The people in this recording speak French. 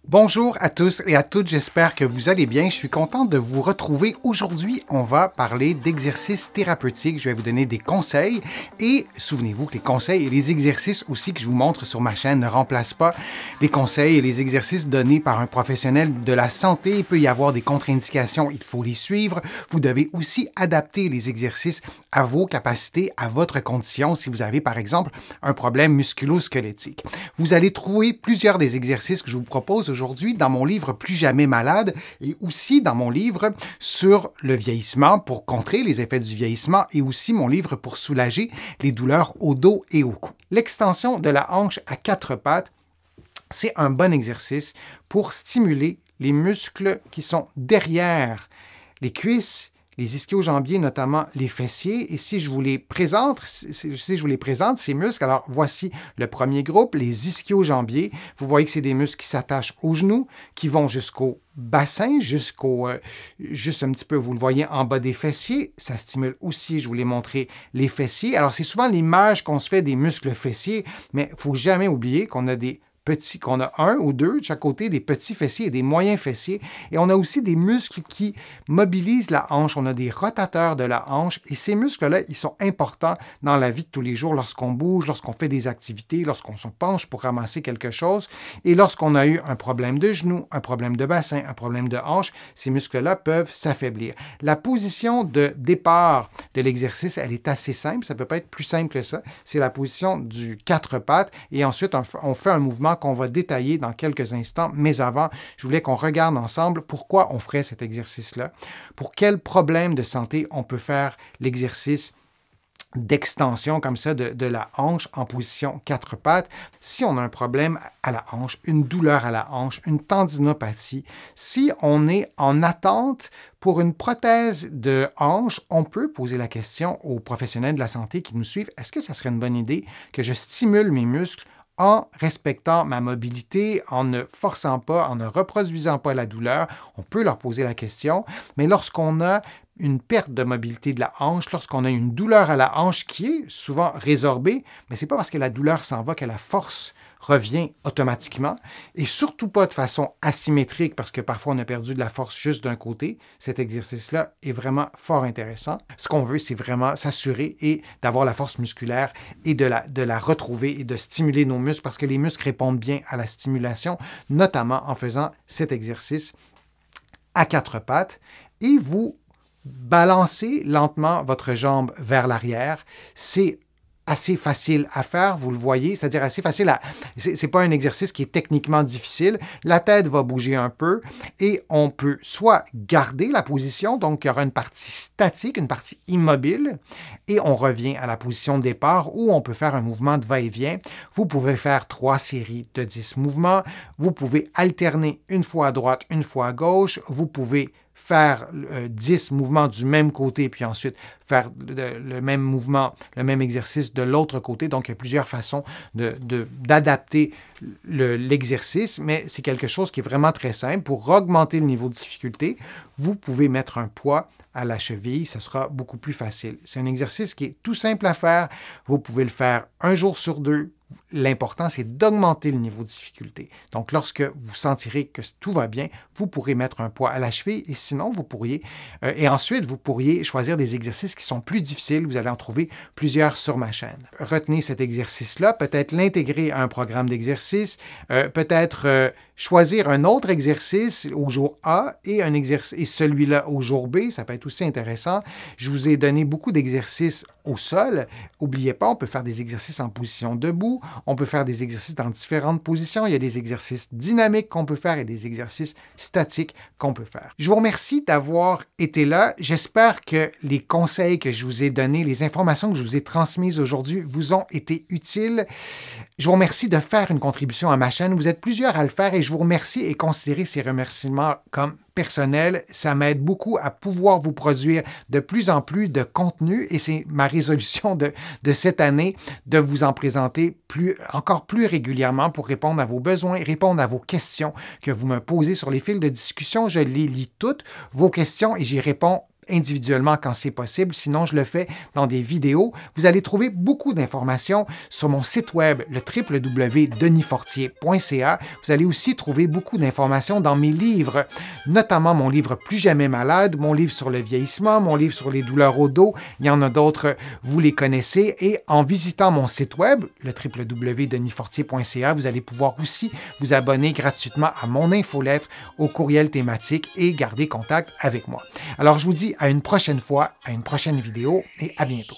Bonjour à tous et à toutes, j'espère que vous allez bien. Je suis content de vous retrouver. Aujourd'hui, on va parler d'exercices thérapeutiques. Je vais vous donner des conseils et souvenez-vous que les conseils et les exercices aussi que je vous montre sur ma chaîne ne remplacent pas les conseils et les exercices donnés par un professionnel de la santé. Il peut y avoir des contre-indications, il faut les suivre. Vous devez aussi adapter les exercices à vos capacités, à votre condition. Si vous avez par exemple un problème musculo-squelettique, vous allez trouver plusieurs des exercices que je vous propose aujourd'hui dans mon livre Plus jamais malade et aussi dans mon livre sur le vieillissement pour contrer les effets du vieillissement et aussi mon livre pour soulager les douleurs au dos et au cou. L'extension de la hanche à quatre pattes, c'est un bon exercice pour stimuler les muscles qui sont derrière les cuisses, les ischio-jambiers, notamment les fessiers. Et si je vous les présente, ces muscles, alors voici le premier groupe, les ischio-jambiers. Vous voyez que c'est des muscles qui s'attachent aux genoux, qui vont jusqu'au bassin, juste un petit peu, vous le voyez en bas des fessiers. Ça stimule aussi, je vous l'ai montré, les fessiers. Alors c'est souvent l'image qu'on se fait des muscles fessiers, mais il ne faut jamais oublier qu'on a qu'on a un ou deux de chaque côté, des petits fessiers et des moyens fessiers. Et on a aussi des muscles qui mobilisent la hanche. On a des rotateurs de la hanche. Et ces muscles-là, ils sont importants dans la vie de tous les jours lorsqu'on bouge, lorsqu'on fait des activités, lorsqu'on se penche pour ramasser quelque chose. Et lorsqu'on a eu un problème de genou, un problème de bassin, un problème de hanche, ces muscles-là peuvent s'affaiblir. La position de départ de l'exercice, elle est assez simple. Ça ne peut pas être plus simple que ça. C'est la position du quatre pattes. Et ensuite, on fait un mouvement qu'on va détailler dans quelques instants. Mais avant, je voulais qu'on regarde ensemble pourquoi on ferait cet exercice-là, pour quels problèmes de santé on peut faire l'exercice d'extension comme ça de la hanche en position quatre pattes. Si on a un problème à la hanche, une douleur à la hanche, une tendinopathie, si on est en attente pour une prothèse de hanche, on peut poser la question aux professionnels de la santé qui nous suivent, est-ce que ça serait une bonne idée que je stimule mes muscles en respectant ma mobilité, en ne forçant pas, en ne reproduisant pas la douleur? On peut leur poser la question, mais lorsqu'on a une perte de mobilité de la hanche, lorsqu'on a une douleur à la hanche qui est souvent résorbée, mais ce n'est pas parce que la douleur s'en va que la force revient automatiquement et surtout pas de façon asymétrique parce que parfois on a perdu de la force juste d'un côté. Cet exercice-là est vraiment fort intéressant. Ce qu'on veut, c'est vraiment s'assurer et d'avoir la force musculaire et de la retrouver et de stimuler nos muscles parce que les muscles répondent bien à la stimulation, notamment en faisant cet exercice à quatre pattes et vous balancez lentement votre jambe vers l'arrière. C'est assez facile à faire, vous le voyez, c'est-à-dire assez facile à... C'est pas un exercice qui est techniquement difficile. La tête va bouger un peu et on peut soit garder la position, donc il y aura une partie statique, une partie immobile, et on revient à la position de départ où on peut faire un mouvement de va-et-vient. Vous pouvez faire 3 séries de 10 mouvements. Vous pouvez alterner une fois à droite, une fois à gauche. Vous pouvez faire 10 mouvements du même côté, puis ensuite faire le même mouvement, le même exercice de l'autre côté. Donc, il y a plusieurs façons d'adapter l'exercice, mais c'est quelque chose qui est vraiment très simple. Pour augmenter le niveau de difficulté, vous pouvez mettre un poids à la cheville, ça sera beaucoup plus facile. C'est un exercice qui est tout simple à faire. Vous pouvez le faire un jour sur 2. L'important, c'est d'augmenter le niveau de difficulté. Donc, lorsque vous sentirez que tout va bien, vous pourrez mettre un poids à la cheville et sinon, vous pourriez... et ensuite, vous pourriez choisir des exercices qui sont plus difficiles. Vous allez en trouver plusieurs sur ma chaîne. Retenez cet exercice-là, peut-être l'intégrer à un programme d'exercice, peut-être choisir un autre exercice au jour A et celui-là au jour B. Ça peut être aussi intéressant. Je vous ai donné beaucoup d'exercices au sol. N'oubliez pas, on peut faire des exercices en position debout. On peut faire des exercices dans différentes positions. Il y a des exercices dynamiques qu'on peut faire et des exercices statiques qu'on peut faire. Je vous remercie d'avoir été là. J'espère que les conseils que je vous ai donnés, les informations que je vous ai transmises aujourd'hui vous ont été utiles. Je vous remercie de faire une contribution à ma chaîne. Vous êtes plusieurs à le faire et je vous remercie et considérez ces remerciements comme personnels. Ça m'aide beaucoup à pouvoir vous produire de plus en plus de contenu et c'est ma résolution de cette année de vous en présenter encore plus régulièrement pour répondre à vos besoins, répondre à vos questions que vous me posez sur les fils de discussion. Je les lis toutes, vos questions, et j'y réponds individuellement quand c'est possible. Sinon, je le fais dans des vidéos. Vous allez trouver beaucoup d'informations sur mon site web, le www.denisfortier.ca. Vous allez aussi trouver beaucoup d'informations dans mes livres, notamment mon livre Plus jamais malade, mon livre sur le vieillissement, mon livre sur les douleurs au dos. Il y en a d'autres, vous les connaissez. Et en visitant mon site web, le www.denisfortier.ca, vous allez pouvoir aussi vous abonner gratuitement à mon infolettre, au courriel thématique et garder contact avec moi. Alors, je vous dis à une prochaine fois, à une prochaine vidéo et à bientôt.